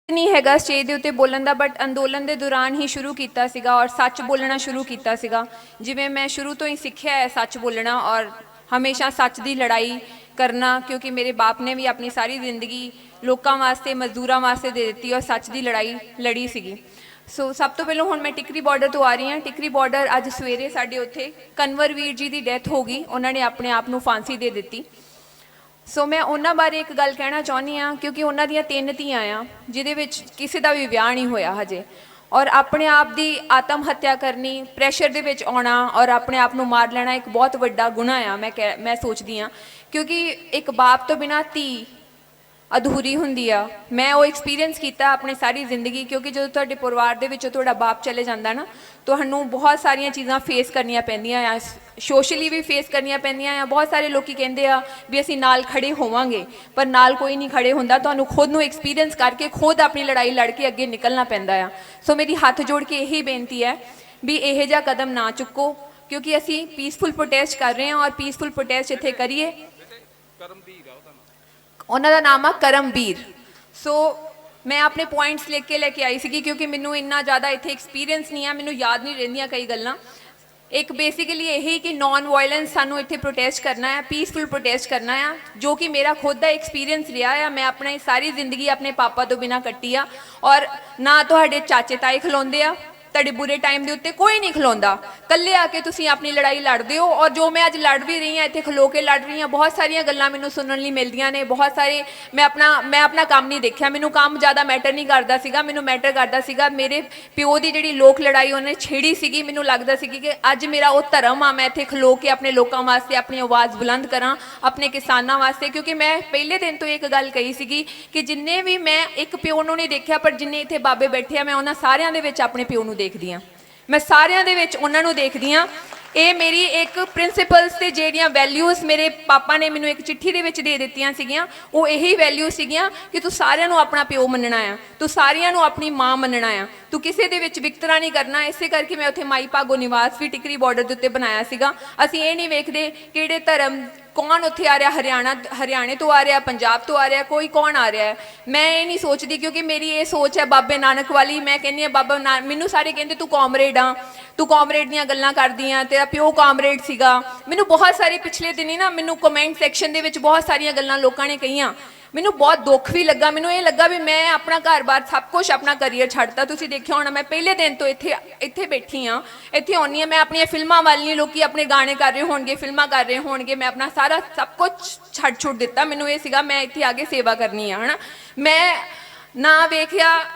नहीं हैगा स्टेज ਦੇ ਉੱਤੇ ਬੋਲਣ ਦਾ, ਬਟ ਅੰਦੋਲਨ ਦੇ ਦੌਰਾਨ ਹੀ ਸ਼ੁਰੂ ਕੀਤਾ ਸੀਗਾ ਔਰ ਸੱਚ ਬੋਲਣਾ ਸ਼ੁਰੂ ਕੀਤਾ ਸੀਗਾ। ਜਿਵੇਂ ਮੈਂ ਸ਼ੁਰੂ ਤੋਂ ਹੀ ਸਿੱਖਿਆ ਹੈ ਸੱਚ ਬੋਲਣਾ ਔਰ ਹਮੇਸ਼ਾ ਸੱਚ ਦੀ ਲੜਾਈ ਕਰਨਾ, ਕਿਉਂਕਿ ਮੇਰੇ ਬਾਪ ਨੇ ਵੀ ਆਪਣੀ ਸਾਰੀ ਜ਼ਿੰਦਗੀ ਲੋਕਾਂ ਵਾਸਤੇ ਮਜ਼ਦੂਰਾਂ ਵਾਸਤੇ ਦੇ ਦਿੱਤੀ ਔਰ ਸੱਚ ਦੀ ਲੜਾਈ ਲੜੀ ਸੀਗੀ। ਸੋ ਸਭ ਤੋਂ ਪਹਿਲਾਂ ਹੁਣ ਮੈਂ ਟਿਕਰੀ ਬਾਰਡਰ ਤੋਂ ਆ ਰਹੀ ਹਾਂ। ਟਿਕਰੀ ਬਾਰਡਰ ਅੱਜ ਸਵੇਰੇ ਸਾਡੇ ਉੱਥੇ ਕਨਵਰ ਵੀਰ ਜੀ ਦੀ ਡੈਥ ਹੋ ਗਈ, ਉਹਨਾਂ ਨੇ ਆਪਣੇ ਆਪ ਨੂੰ ਫਾਂਸੀ ਦੇ ਦਿੱਤੀ। ਸੋ ਮੈਂ ਉਹਨਾਂ ਬਾਰੇ ਇੱਕ ਗੱਲ ਕਹਿਣਾ ਚਾਹੁੰਦੀ ਹਾਂ, ਕਿਉਂਕਿ ਉਹਨਾਂ ਦੀਆਂ 3 ਧੀਆਂ ਆ ਜਿਹਦੇ ਵਿੱਚ ਕਿਸੇ ਦਾ ਵੀ ਵਿਆਹ ਨਹੀਂ ਹੋਇਆ ਹਜੇ, ਔਰ ਆਪਣੇ ਆਪ ਦੀ ਆਤਮ ਹੱਤਿਆ ਕਰਨੀ, ਪ੍ਰੈਸ਼ਰ ਦੇ ਵਿੱਚ ਆਉਣਾ ਔਰ ਆਪਣੇ ਆਪ ਨੂੰ ਮਾਰ ਲੈਣਾ ਇੱਕ ਬਹੁਤ ਵੱਡਾ ਗੁਨਾਹ ਆ। ਮੈਂ ਸੋਚਦੀ ਹਾਂ, ਕਿਉਂਕਿ ਇੱਕ ਬਾਪ ਤੋਂ ਬਿਨਾਂ ਧੀ ਅਧੂਰੀ ਹੁੰਦੀ ਆ। ਮੈਂ ਉਹ ਐਕਸਪੀਰੀਅੰਸ ਕੀਤਾ ਆਪਣੀ ਸਾਰੀ ਜ਼ਿੰਦਗੀ, ਕਿਉਂਕਿ ਜਦੋਂ ਤੁਹਾਡੇ ਪਰਿਵਾਰ ਦੇ ਵਿੱਚੋਂ ਤੁਹਾਡਾ ਬਾਪ ਚਲੇ ਜਾਂਦਾ ਨਾ, ਤੁਹਾਨੂੰ ਬਹੁਤ ਸਾਰੀਆਂ ਚੀਜ਼ਾਂ ਫੇਸ ਕਰਨੀਆਂ ਪੈਂਦੀਆਂ ਆ, ਸੋਸ਼ਲੀ ਵੀ ਫੇਸ ਕਰਨੀਆਂ ਪੈਂਦੀਆਂ ਆ। ਬਹੁਤ ਸਾਰੇ ਲੋਕੀ ਕਹਿੰਦੇ ਆ ਵੀ ਅਸੀਂ ਨਾਲ ਖੜੇ ਹੋਵਾਂਗੇ, ਪਰ ਨਾਲ ਕੋਈ ਨਹੀਂ ਖੜੇ ਹੁੰਦਾ। ਤੁਹਾਨੂੰ ਖੁਦ ਨੂੰ ਐਕਸਪੀਰੀਅੰਸ ਕਰਕੇ ਖੁਦ ਆਪਣੀ ਲੜਾਈ ਲੜ ਕੇ ਅੱਗੇ ਨਿਕਲਣਾ ਪੈਂਦਾ ਆ। ਸੋ ਮੇਰੀ ਹੱਥ ਜੋੜ ਕੇ ਇਹੀ ਬੇਨਤੀ ਹੈ ਵੀ ਇਹੋ ਜਿਹਾ ਕਦਮ ਨਾ ਚੁੱਕੋ, ਕਿਉਂਕਿ ਅਸੀਂ ਪੀਸਫੁਲ ਪ੍ਰੋਟੈਸਟ ਕਰ ਰਹੇ ਹਾਂ ਔਰ ਪੀਸਫੁਲ ਪ੍ਰੋਟੈਸਟ ਇੱਥੇ ਕਰੀਏ। ਉਹਨਾਂ ਦਾ ਨਾਮ ਆ ਕਰਮਵੀਰ। ਸੋ ਮੈਂ ਆਪਣੇ ਪੁਆਇੰਟਸ ਲਿਖ ਕੇ ਲੈ ਕੇ ਆਈ ਸੀਗੀ, ਕਿਉਂਕਿ ਮੈਨੂੰ ਇੰਨਾ ਜ਼ਿਆਦਾ ਇੱਥੇ ਐਕਸਪੀਰੀਅੰਸ ਨਹੀਂ ਆ, ਮੈਨੂੰ ਯਾਦ ਨਹੀਂ ਰਹਿੰਦੀਆਂ ਕਈ ਗੱਲਾਂ। ਇੱਕ ਬੇਸਿਕਲੀ ਇਹੀ ਕਿ ਨੌਨ ਵਾਇਲੈਂਸ ਸਾਨੂੰ ਇੱਥੇ ਪ੍ਰੋਟੈਸਟ ਕਰਨਾ ਹੈ, ਪੀਸਫੁਲ ਪ੍ਰੋਟੈਸਟ ਕਰਨਾ ਆ, ਜੋ ਕਿ ਮੇਰਾ ਖੁਦ ਦਾ ਐਕਸਪੀਰੀਅੰਸ ਰਿਹਾ ਆ। ਮੈਂ ਆਪਣੀ ਸਾਰੀ ਜ਼ਿੰਦਗੀ ਆਪਣੇ ਪਾਪਾ ਤੋਂ ਬਿਨਾਂ ਕੱਟੀ ਆ, ਔਰ ਨਾ ਤੁਹਾਡੇ ਚਾਚੇ ਤਾਏ ਖਲੋਂਦੇ ਆ ਤੁਹਾਡੇ ਬੁਰੇ ਟਾਈਮ ਦੇ ਉੱਤੇ, ਕੋਈ ਨਹੀਂ ਖਲੋਂਦਾ। ਇਕੱਲੇ ਆ ਕੇ ਤੁਸੀਂ ਆਪਣੀ ਲੜਾਈ ਲੜਦੇ ਹੋ, ਔਰ ਜੋ ਮੈਂ ਅੱਜ ਲੜ ਵੀ ਰਹੀ ਹਾਂ ਇੱਥੇ ਖਲੋ ਕੇ ਲੜ ਰਹੀ ਹਾਂ। ਬਹੁਤ ਸਾਰੀਆਂ ਗੱਲਾਂ ਮੈਨੂੰ ਸੁਣਨ ਲਈ ਮਿਲਦੀਆਂ ਨੇ, ਬਹੁਤ ਸਾਰੇ ਮੈਂ ਆਪਣਾ ਕੰਮ ਨਹੀਂ ਦੇਖਿਆ। ਮੈਨੂੰ ਕੰਮ ਜ਼ਿਆਦਾ ਮੈਟਰ ਨਹੀਂ ਕਰਦਾ ਸੀਗਾ, ਮੈਨੂੰ ਮੈਟਰ ਕਰਦਾ ਸੀਗਾ ਮੇਰੇ ਪਿਓ ਦੀ ਜਿਹੜੀ ਲੋਕ ਲੜਾਈ ਉਹਨੇ ਛੇੜੀ ਸੀਗੀ। ਮੈਨੂੰ ਲੱਗਦਾ ਸੀ ਕਿ ਅੱਜ ਮੇਰਾ ਉਹ ਧਰਮ ਆ, ਮੈਂ ਇੱਥੇ ਖਲੋ ਕੇ ਆਪਣੇ ਲੋਕਾਂ ਵਾਸਤੇ ਆਪਣੀ ਆਵਾਜ਼ ਬੁਲੰਦ ਕਰਾਂ, ਆਪਣੇ ਕਿਸਾਨਾਂ ਵਾਸਤੇ। ਕਿਉਂਕਿ ਮੈਂ ਪਹਿਲੇ ਦਿਨ ਤੋਂ ਇੱਕ ਗੱਲ ਕਹੀ ਸੀਗੀ ਕਿ ਜਿੰਨੇ ਵੀ ਮੈਂ ਇੱਕ ਪਿਓ ਨੂੰ ਨਹੀਂ ਦੇਖਿਆ, ਪਰ ਜਿੰਨੇ ਇੱਥੇ ਬਾਬੇ ਬੈਠੇ ਆ ਮੈਂ ਉਹਨਾਂ ਸਾਰਿਆਂ ਦੇ ਵਿੱਚ ਆਪਣੇ ਪਿਓ ਨੂੰ ਦੇਖਦੀ ਹਾਂ, ਮੈਂ ਸਾਰਿਆਂ ਦੇ ਵਿੱਚ ਉਹਨਾਂ ਨੂੰ ਦੇਖਦੀ ਹਾਂ। ਇਹ ਮੇਰੀ ਇੱਕ ਪ੍ਰਿੰਸੀਪਲਸ ਤੇ ਜਿਹੜੀਆਂ ਵੈਲਿਊਜ਼ ਮੇਰੇ ਪਾਪਾ ਨੇ ਮੈਨੂੰ ਇੱਕ ਚਿੱਠੀ ਦੇ ਵਿੱਚ ਦੇ ਦਿੱਤੀਆਂ ਸੀਗੀਆਂ, ਉਹ ਇਹੀ ਵੈਲਿਊ ਸੀਗੀਆਂ ਕਿ ਤੂੰ ਸਾਰਿਆਂ ਨੂੰ ਆਪਣਾ ਪਿਓ ਮੰਨਣਾ ਆ, ਤੂੰ ਸਾਰਿਆਂ ਨੂੰ ਆਪਣੀ ਮਾਂ ਮੰਨਣਾ ਆ, ਤੂੰ ਕਿਸੇ ਦੇ ਵਿੱਚ ਵਿਤਕਰਾ ਨਹੀਂ ਕਰਨਾ। ਇਸੇ ਕਰਕੇ ਮੈਂ ਉੱਥੇ ਮਾਈ ਭਾਗੋ ਨਿਵਾਸ ਵੀ ਟਿਕਰੀ ਬਾਰਡਰ ਦੇ ਉੱਤੇ ਬਣਾਇਆ ਸੀਗਾ। ਅਸੀਂ ਇਹ ਨਹੀਂ ਵੇਖਦੇ ਕਿਹੜੇ ਧਰਮ, ਕੌਣ ਉੱਥੇ ਆ ਰਿਹਾ, ਹਰਿਆਣੇ ਤੋਂ ਆ ਰਿਹਾ, ਪੰਜਾਬ ਤੋਂ ਆ ਰਿਹਾ, ਕੋਈ ਕੌਣ ਆ ਰਿਹਾ ਹੈ, ਮੈਂ ਇਹ ਨਹੀਂ ਸੋਚਦੀ, ਕਿਉਂਕਿ ਮੇਰੀ ਇਹ ਸੋਚ ਹੈ ਬਾਬੇ ਨਾਨਕ ਵਾਲੀ। ਮੈਂ ਕਹਿੰਦੀ ਹਾਂ ਬਾਬਾ ਮੈਨੂੰ ਸਾਰੇ ਕਹਿੰਦੇ ਤੂੰ ਕਾਮਰੇਡ ਆ, ਤੂੰ ਕਾਮਰੇਡ ਦੀਆਂ ਗੱਲਾਂ ਕਰਦੀ ਆ, ਤੇਰਾ ਪਿਓ ਕਾਮਰੇਡ ਸੀਗਾ। ਮੈਨੂੰ ਬਹੁਤ ਸਾਰੇ ਪਿਛਲੇ ਦਿਨੀ ਨਾ ਮੈਨੂੰ ਕਮੈਂਟ ਸੈਕਸ਼ਨ ਦੇ ਵਿੱਚ ਬਹੁਤ ਸਾਰੀਆਂ ਗੱਲਾਂ ਲੋਕਾਂ ਨੇ ਕਹੀਆਂ, ਮੈਨੂੰ ਬਹੁਤ ਦੁੱਖ ਵੀ ਲੱਗਾ। ਮੈਨੂੰ ਇਹ ਲੱਗਾ ਵੀ ਮੈਂ ਆਪਣਾ ਘਰ-ਬਾਰ ਸਭ ਕੁਝ ਆਪਣਾ ਕਰੀਅਰ ਛੱਡਤਾ। ਤੁਸੀਂ ਦੇਖਿਆ ਹੋਣਾ ਮੈਂ ਪਹਿਲੇ ਦਿਨ ਤੋਂ ਇੱਥੇ ਬੈਠੀ ਹਾਂ, ਇੱਥੇ ਆਉਂਦੀ ਹਾਂ। ਮੈਂ ਆਪਣੀਆਂ ਫਿਲਮਾਂ ਵਾਲੀਆਂ, ਲੋਕੀ ਆਪਣੇ ਗਾਣੇ ਕਰ ਰਹੇ ਹੋਣਗੇ, ਫਿਲਮਾਂ ਕਰ ਰਹੇ ਹੋਣਗੇ, ਮੈਂ ਆਪਣਾ ਸਾਰਾ ਸਭ ਕੁਝ ਛੱਡ ਦਿੱਤਾ। ਮੈਨੂੰ ਇਹ ਸੀਗਾ ਮੈਂ ਇੱਥੇ ਆ ਕੇ ਸੇਵਾ ਕਰਨੀ ਆ, ਹੈ ਨਾ। ਮੈਂ ਨਾ ਵੇਖਿਆ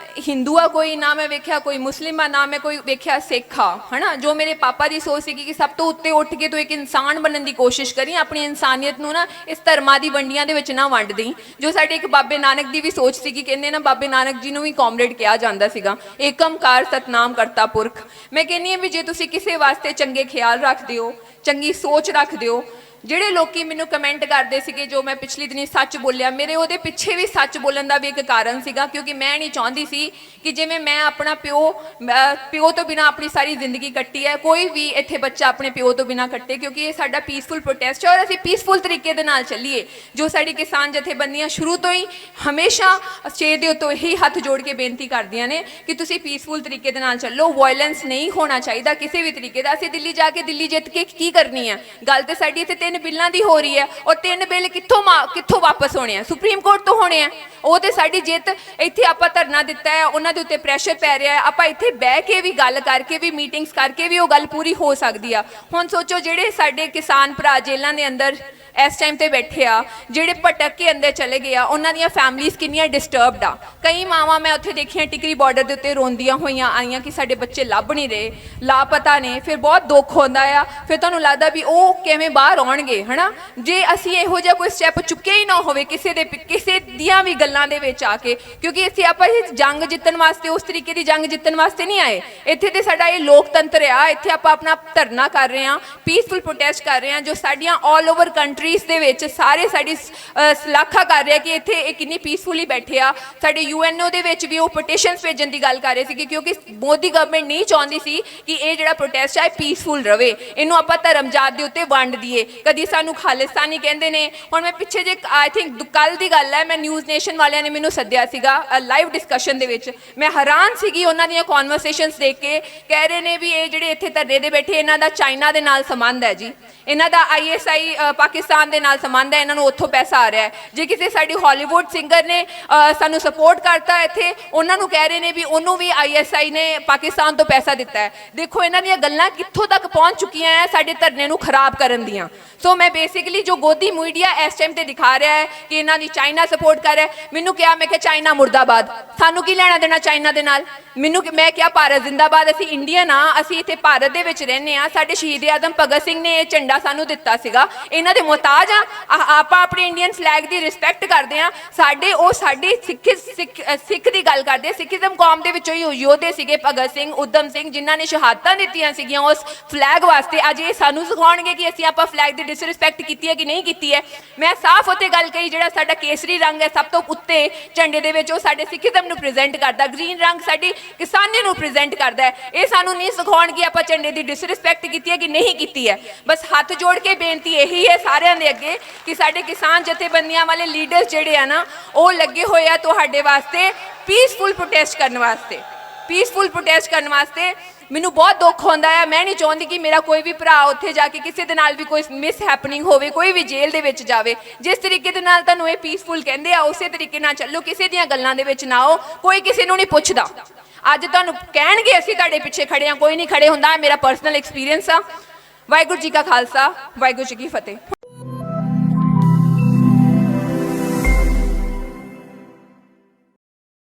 ਹਿੰਦੂ ਆ ਕੋਈ, ਨਾ ਮੈਂ ਵੇਖਿਆ ਕੋਈ ਮੁਸਲਿਮ ਆ, ਨਾ ਮੈਂ ਕੋਈ ਵੇਖਿਆ ਸਿੱਖ ਆ, ਹੈ ਨਾ। ਜੋ ਮੇਰੇ ਪਾਪਾ ਦੀ ਸੋਚ ਸੀਗੀ ਕਿ ਸਭ ਤੋਂ ਉੱਤੇ ਉੱਠ ਕੇ ਤੂੰ ਇੱਕ ਇਨਸਾਨ ਬਣਨ ਦੀ ਕੋਸ਼ਿਸ਼ ਕਰੀ, ਆਪਣੀ ਇਨਸਾਨੀਅਤ ਨੂੰ ਨਾ ਇਸ ਧਰਮਾਂ ਦੀ ਵੰਡੀਆਂ ਦੇ ਵਿੱਚ ਨਾ ਵੰਡ ਦੇਈਂ। ਜੋ ਸਾਡੇ ਇੱਕ ਬਾਬੇ ਨਾਨਕ ਦੀ ਵੀ ਸੋਚ ਸੀਗੀ, ਕਹਿੰਦੇ ਨਾ ਬਾਬੇ ਨਾਨਕ ਜੀ ਨੂੰ ਵੀ ਕਾਮਰੇਡ ਕਿਹਾ ਜਾਂਦਾ ਸੀਗਾ, ਏਕਮਕਾਰ ਸਤਨਾਮ ਕਰਤਾ ਪੁਰਖ। ਮੈਂ ਕਹਿੰਦੀ ਹਾਂ ਵੀ ਜੇ ਤੁਸੀਂ ਕਿਸੇ ਵਾਸਤੇ ਚੰਗੇ ਖਿਆਲ ਰੱਖਦੇ ਹੋ, ਚੰਗੀ ਸੋਚ ਰੱਖਦੇ ਹੋ, ਜਿਹੜੇ ਲੋਕੀ ਮੈਨੂੰ ਕਮੈਂਟ ਕਰਦੇ ਸੀਗੇ ਜੋ ਮੈਂ ਪਿਛਲੇ ਦਿਨੀ ਸੱਚ ਬੋਲਿਆ, ਮੇਰੇ ਉਹਦੇ ਪਿੱਛੇ ਵੀ ਸੱਚ ਬੋਲਣ ਦਾ ਵੀ ਇੱਕ ਕਾਰਨ ਸੀਗਾ, ਕਿਉਂਕਿ ਮੈਂ ਨਹੀਂ ਚਾਹੁੰਦੀ ਸੀ ਕਿ ਜਿਵੇਂ ਮੈਂ ਆਪਣਾ ਪਿਓ ਤੋਂ ਬਿਨਾਂ ਆਪਣੀ ਸਾਰੀ ਜ਼ਿੰਦਗੀ ਕੱਟੀ ਹੈ, ਕੋਈ ਵੀ ਇੱਥੇ ਬੱਚਾ ਆਪਣੇ ਪਿਓ ਤੋਂ ਬਿਨਾਂ ਕੱਟੇ। ਕਿਉਂਕਿ ਇਹ ਸਾਡਾ ਪੀਸਫੁਲ ਪ੍ਰੋਟੈਸਟ ਹੈ ਔਰ ਅਸੀਂ ਪੀਸਫੁਲ ਤਰੀਕੇ ਦੇ ਨਾਲ ਚੱਲੀਏ। ਜੋ ਸਾਡੀ ਕਿਸਾਨ ਜਥੇਬੰਦੀਆਂ ਸ਼ੁਰੂ ਤੋਂ ਹੀ ਹਮੇਸ਼ਾ ਸਟੇਜ ਦੇ ਉੱਤੇ ਇਹੀ ਹੱਥ ਜੋੜ ਕੇ ਬੇਨਤੀ ਕਰਦੀਆਂ ਨੇ ਕਿ ਤੁਸੀਂ ਪੀਸਫੁਲ ਤਰੀਕੇ ਦੇ ਨਾਲ ਚੱਲੋ, ਵਾਇਲੈਂਸ ਨਹੀਂ ਹੋਣਾ ਚਾਹੀਦਾ ਕਿਸੇ ਵੀ ਤਰੀਕੇ ਦਾ। ਅਸੀਂ ਦਿੱਲੀ ਜਾ ਕੇ ਦਿੱਲੀ ਜਿੱਤ ਕੇ ਕੀ ਕਰਨੀ ਹੈ? ਗੱਲ ਤੇ ਸਾਡੀ ਇੱਥੇ 3 ਬਿੱਲਾਂ ਦੀ ਹੋ ਰਹੀ ਹੈ, ਔਰ 3 ਬਿੱਲ ਕਿੱਥੋਂ ਵਾਪਸ ਹੋਣੇ ਆ? ਸੁਪਰੀਮ ਕੋਰਟ ਤੋਂ ਹੋਣੇ ਆ। ਉਹ ਤੇ ਸਾਡੀ ਜਿੱਤ, ਇੱਥੇ ਆਪਾਂ ਧਰਨਾ ਦਿੱਤਾ ਹੈ, ਉਹਨਾਂ ਦੇ ਉੱਤੇ ਪ੍ਰੈਸ਼ਰ ਪੈ ਰਿਹਾ ਹੈ, ਆਪਾਂ ਇੱਥੇ ਬਹਿ ਕੇ ਵੀ ਗੱਲ ਕਰਕੇ ਵੀ ਮੀਟਿੰਗਸ ਕਰਕੇ ਵੀ ਉਹ ਗੱਲ ਪੂਰੀ ਹੋ ਸਕਦੀ ਆ। ਹੁਣ ਸੋਚੋ ਜਿਹੜੇ ਸਾਡੇ ਕਿਸਾਨ ਭਰਾ ਜੇਲ੍ਹਾਂ ਦੇ ਅੰਦਰ ਇਸ ਟਾਈਮ ਤੇ ਬੈਠੇ ਆ, ਜਿਹੜੇ ਭਟਕ ਕੇ ਅੰਦਰ ਚਲੇ ਗਏ ਆ, ਉਹਨਾਂ ਦੀਆਂ ਫੈਮਲੀਜ਼ ਕਿੰਨੀਆਂ ਡਿਸਟਰਬਡ ਆ। ਕਈ ਮਾਵਾਂ ਮੈਂ ਉੱਥੇ ਦੇਖੀਆਂ ਟਿਕਰੀ ਬਾਰਡਰ ਦੇ ਉੱਤੇ ਰੋਂਦੀਆਂ ਹੋਈਆਂ ਆਈਆਂ ਕਿ ਸਾਡੇ ਬੱਚੇ ਲੱਭ ਨਹੀਂ ਰਹੇ, ਲਾਪਤਾ ਨੇ। ਫਿਰ ਬਹੁਤ ਦੁੱਖ ਹੁੰਦਾ ਆ, ਫਿਰ ਤੁਹਾਨੂੰ ਲੱਗਦਾ ਵੀ ਉਹ ਕਿਵੇਂ ਬਾਹਰ ਆਉਣਗੇ, ਹੈ ਨਾ। ਜੇ ਅਸੀਂ ਇਹੋ ਜਿਹਾ ਕੋਈ ਸਟੈਪ ਚੁੱਕਿਆ ਹੀ ਨਾ ਹੋਵੇ ਕਿਸੇ ਦੀਆਂ ਵੀ ਗੱਲਾਂ ਦੇ ਵਿੱਚ ਆ ਕੇ, ਕਿਉਂਕਿ ਇੱਥੇ ਆਪਾਂ ਜੰਗ ਜਿੱਤਣ ਵਾਸਤੇ, ਉਸ ਤਰੀਕੇ ਦੀ ਜੰਗ ਜਿੱਤਣ ਵਾਸਤੇ ਨਹੀਂ ਆਏ। ਇੱਥੇ ਤੇ ਸਾਡਾ ਇਹ ਲੋਕਤੰਤਰ ਆ, ਇੱਥੇ ਆਪਾਂ ਆਪਣਾ ਧਰਨਾ ਕਰ ਰਹੇ ਹਾਂ, ਪੀਸਫੁਲ ਪ੍ਰੋਟੈਸਟ ਕਰ ਰਹੇ ਹਾਂ, ਜੋ ਸਾਡੀਆਂ ਆਲ ਓਵਰ ਕੰਟਰੀ ਕੰਟਰੀਜ਼ ਦੇ ਵਿੱਚ ਸਾਰੇ ਸਾਡੀ ਸਲਾਖਾ ਕਰ ਰਿਹਾ ਕਿ ਇੱਥੇ ਇਹ ਕਿੰਨੀ ਪੀਸਫੁਲੀ ਬੈਠੇ ਆ। ਸਾਡੇ ਯੂਐਨਓ ਦੇ ਵਿੱਚ ਵੀ ਉਹ ਪਟੀਸ਼ਨਸ ਭੇਜਣ ਦੀ ਗੱਲ ਕਰ ਰਹੇ ਸੀ ਕਿਉਂਕਿ ਮੋਦੀ ਗਵਰਨਮੈਂਟ ਨਹੀਂ ਚਾਹੁੰਦੀ ਸੀ ਕਿ ਇਹ ਜਿਹੜਾ ਪ੍ਰੋਟੈਸਟ ਹੈ ਪੀਸਫੁਲ ਰਵੇ, ਇਹਨੂੰ ਆਪਾਂ ਧਰਮਜਾਤ ਦੇ ਉੱਤੇ ਵੰਡ ਦਈਏ। ਕਦੀ ਸਾਨੂੰ ਖਾਲਿਸਤਾਨੀ ਕਹਿੰਦੇ ਨੇ। ਹੁਣ ਮੈਂ ਪਿੱਛੇ ਜੇ ਆਈ ਥਿੰਕ ਕੱਲ ਦੀ ਗੱਲ ਹੈ, ਮੈਂ ਨਿਊਜ਼ ਨੇਸ਼ਨ ਵਾਲਿਆਂ ਨੇ ਮੈਨੂੰ ਸੱਦਿਆ ਸੀਗਾ ਲਾਈਵ ਡਿਸਕਸ਼ਨ ਦੇ ਵਿੱਚ। ਮੈਂ ਹੈਰਾਨ ਸੀਗੀ ਉਹਨਾਂ ਦੀਆਂ ਕਨਵਰਸੇਸ਼ਨਸ ਦੇਖ ਕੇ। ਕਹਿ ਰਹੇ ਨੇ ਵੀ ਇਹ ਜਿਹੜੇ ਇੱਥੇ ਧਰਨੇ ਦੇ ਬੈਠੇ ਇਹਨਾਂ ਦਾ ਚਾਈਨਾ ਦੇ ਨਾਲ ਸੰਬੰਧ ਹੈ ਜੀ, ਇਹਨਾਂ ਦਾ ਆਈਐਸਆਈ ਪਾਕਿਸਤਾਨ ਦੇ ਨਾਲ ਸੰਬੰਧ ਹੈ, ਇਹਨਾਂ ਨੂੰ ਉੱਥੋਂ ਪੈਸਾ ਆ ਰਿਹਾ ਹੈ। ਜੇ ਕਿਸੇ ਸਾਡੀ ਹਾਲੀਵੁੱਡ ਸਿੰਗਰ ਨੇ ਸਾਨੂੰ ਸਪੋਰਟ ਕਰਤਾ ਇੱਥੇ, ਉਹਨਾਂ ਨੂੰ ਕਹਿ ਰਹੇ ਨੇ ਵੀ ਉਹਨੂੰ ਵੀ ਆਈਐਸਆਈ ਨੇ ਪਾਕਿਸਤਾਨ ਤੋਂ ਪੈਸਾ ਦਿੱਤਾ ਹੈ। ਦੇਖੋ ਇਹਨਾਂ ਦੀਆਂ ਗੱਲਾਂ ਕਿੱਥੋਂ ਤੱਕ ਪਹੁੰਚ ਚੁੱਕੀਆਂ ਹੈ ਸਾਡੇ ਧਰਨੇ ਨੂੰ ਖਰਾਬ ਕਰਨ ਦੀਆਂ। ਸੋ ਮੈਂ ਬੇਸਿਕਲੀ ਜੋ ਗੋਦੀ ਮੀਡੀਆ ਇਸ ਟਾਈਮ ਤੇ ਦਿਖਾ ਰਿਹਾ ਹੈ ਕਿ ਇਹਨਾਂ ਦੀ ਚਾਈਨਾ ਸਪੋਰਟ ਕਰ ਰਿਹਾ ਹੈ। ਮੈਨੂੰ ਕਿਹਾ, ਮੈਂ ਕਿਹਾ ਚਾਈਨਾ ਮੁਰਦਾਬਾਦ, ਸਾਨੂੰ ਕੀ ਲੈਣਾ ਦੇਣਾ ਚਾਈਨਾ ਦੇ ਨਾਲ। ਮੈਂ ਕਿਹਾ ਭਾਰਤ ਜ਼ਿੰਦਾਬਾਦ, ਅਸੀਂ ਇੰਡੀਅਨ ਆ, ਅਸੀਂ ਇੱਥੇ ਭਾਰਤ ਦੇ ਵਿੱਚ ਰਹਿੰਦੇ ਆ। ਸਾਡੇ ਸ਼ਹੀਦ ਆਜ਼ਮ ਭਗਤ ਸਿੰਘ ਨੇ ਇਹ ਝੰਡਾ ਸਾਨੂੰ ਦਿੱਤਾ ਸੀਗਾ, ਇਹਨਾਂ ਦੇ ਮੁਹਤਾਜ ਆ। ਆਪਾਂ ਆਪਣੇ ਇੰਡੀਅਨ ਫਲੈਗ ਦੀ ਰਿਸਪੈਕਟ ਕਰਦੇ ਆ। ਸਾਡੀ ਸਿੱਖ ਦੀ ਗੱਲ ਕਰਦੇ ਆ। ਸਿੱਖੀਜ਼ਮ ਕੌਮ ਦੇ ਵਿੱਚੋਂ ਹੀ ਯੋਧੇ ਸੀਗੇ ਭਗਤ ਸਿੰਘ, ਊਧਮ ਸਿੰਘ, ਜਿਨ੍ਹਾਂ ਨੇ ਸ਼ਹਾਦਤਾਂ ਦਿੱਤੀਆਂ ਸੀਗੀਆਂ ਉਸ ਫਲੈਗ ਵਾਸਤੇ। ਅੱਜ ਇਹ ਸਾਨੂੰ ਸਿਖਾਉਣਗੇ ਕਿ ਅਸੀਂ ਆਪਾਂ ਫਲੈਗ ਦੀ ਡਿਸਰਿਸਪੈਕਟ ਕੀਤੀ ਹੈ ਕਿ ਨਹੀਂ ਕੀਤੀ ਹੈ। ਮੈਂ ਸਾਫ਼ ਉੱਤੇ ਗੱਲ ਕਹੀ, ਜਿਹੜਾ ਸਾਡਾ ਕੇਸਰੀ ਰੰਗ ਹੈ ਸਭ ਤੋਂ ਉੱਤੇ ਝੰਡੇ ਦੇ ਵਿੱਚ, ਉਹ ਸਾਡੇ ਸਿੱਖੀਜ਼ਮ ਨੂੰ ਪ੍ਰੈਜ਼ੈਂਟ ਕਰਦਾ। ਗ੍ਰੀਨ ਰੰਗ ਸਾਡੀ ਕਿਸਾਨੀ ਨੂੰ ਪ੍ਰੈਜ਼ੈਂਟ ਕਰਦਾ ਹੈ। ਇਹ ਸਾਨੂੰ ਨਹੀਂ ਸਿਖਾਉਣ ਕਿ ਆਪਾਂ ਝੰਡੇ ਦੀ ਡਿਸਰਿਸਪੈਕਟ ਕੀਤੀ ਹੈ ਕਿ ਨਹੀਂ ਕੀਤੀ ਹੈ। ਬਸ ਹੱਥ ਜੋੜ ਕੇ ਬੇਨਤੀ ਇਹੀ ਹੈ ਸਾਰਿਆਂ ਦੇ ਅੱਗੇ ਕਿ ਸਾਡੇ ਕਿਸਾਨ ਜਥੇਬੰਦੀਆਂ ਵਾਲੇ ਲੀਡਰਸ ਜਿਹੜੇ ਆ ਨਾ, ਉਹ ਲੱਗੇ ਹੋਏ ਆ ਤੁਹਾਡੇ ਵਾਸਤੇ ਪੀਸਫੁਲ ਪ੍ਰੋਟੈਸਟ ਕਰਨ ਵਾਸਤੇ। ਪੀਸਫੁਲ ਪ੍ਰੋਟੈਸਟ ਕਰਨ ਵਾਸਤੇ ਮੈਨੂੰ ਬਹੁਤ ਦੁੱਖ ਹੁੰਦਾ ਹੈ। ਮੈਂ ਨਹੀਂ ਚਾਹੁੰਦੀ ਕਿ ਮੇਰਾ ਕੋਈ ਵੀ ਭਰਾ ਉੱਥੇ ਜਾ ਕੇ ਕਿਸੇ ਦੇ ਨਾਲ ਵੀ ਕੋਈ ਮਿਸ ਹੈਪਨਿੰਗ ਹੋਵੇ, ਕੋਈ ਵੀ ਜੇਲ੍ਹ ਦੇ ਵਿੱਚ ਜਾਵੇ। ਜਿਸ ਤਰੀਕੇ ਦੇ ਨਾਲ ਤੁਹਾਨੂੰ ਇਹ ਪੀਸਫੁਲ ਕਹਿੰਦੇ ਆ, ਉਸੇ ਤਰੀਕੇ ਨਾਲ ਚੱਲੋ, ਕਿਸੇ ਦੀਆਂ ਗੱਲਾਂ ਦੇ ਵਿੱਚ ਨਾ ਆਓ। ਕੋਈ ਕਿਸੇ ਨੂੰ ਨਹੀਂ ਪੁੱਛਦਾ। ਅੱਜ ਤੁਹਾਨੂੰ ਕਹਿਣਗੇ ਅਸੀਂ ਤੁਹਾਡੇ ਪਿੱਛੇ ਖੜੇ ਆ, ਕੋਈ ਨਹੀਂ ਖੜੇ ਹੁੰਦਾ। ਮੇਰਾ ਪਰਸਨਲ ਐਕਸਪੀਰੀਅੰਸ ਆ। ਵਾਹਿਗੁਰੂ ਜੀ ਕਾ ਖਾਲਸਾ, ਵਾਹਿਗੁਰੂ ਜੀ ਕੀ ਫਤਿਹ।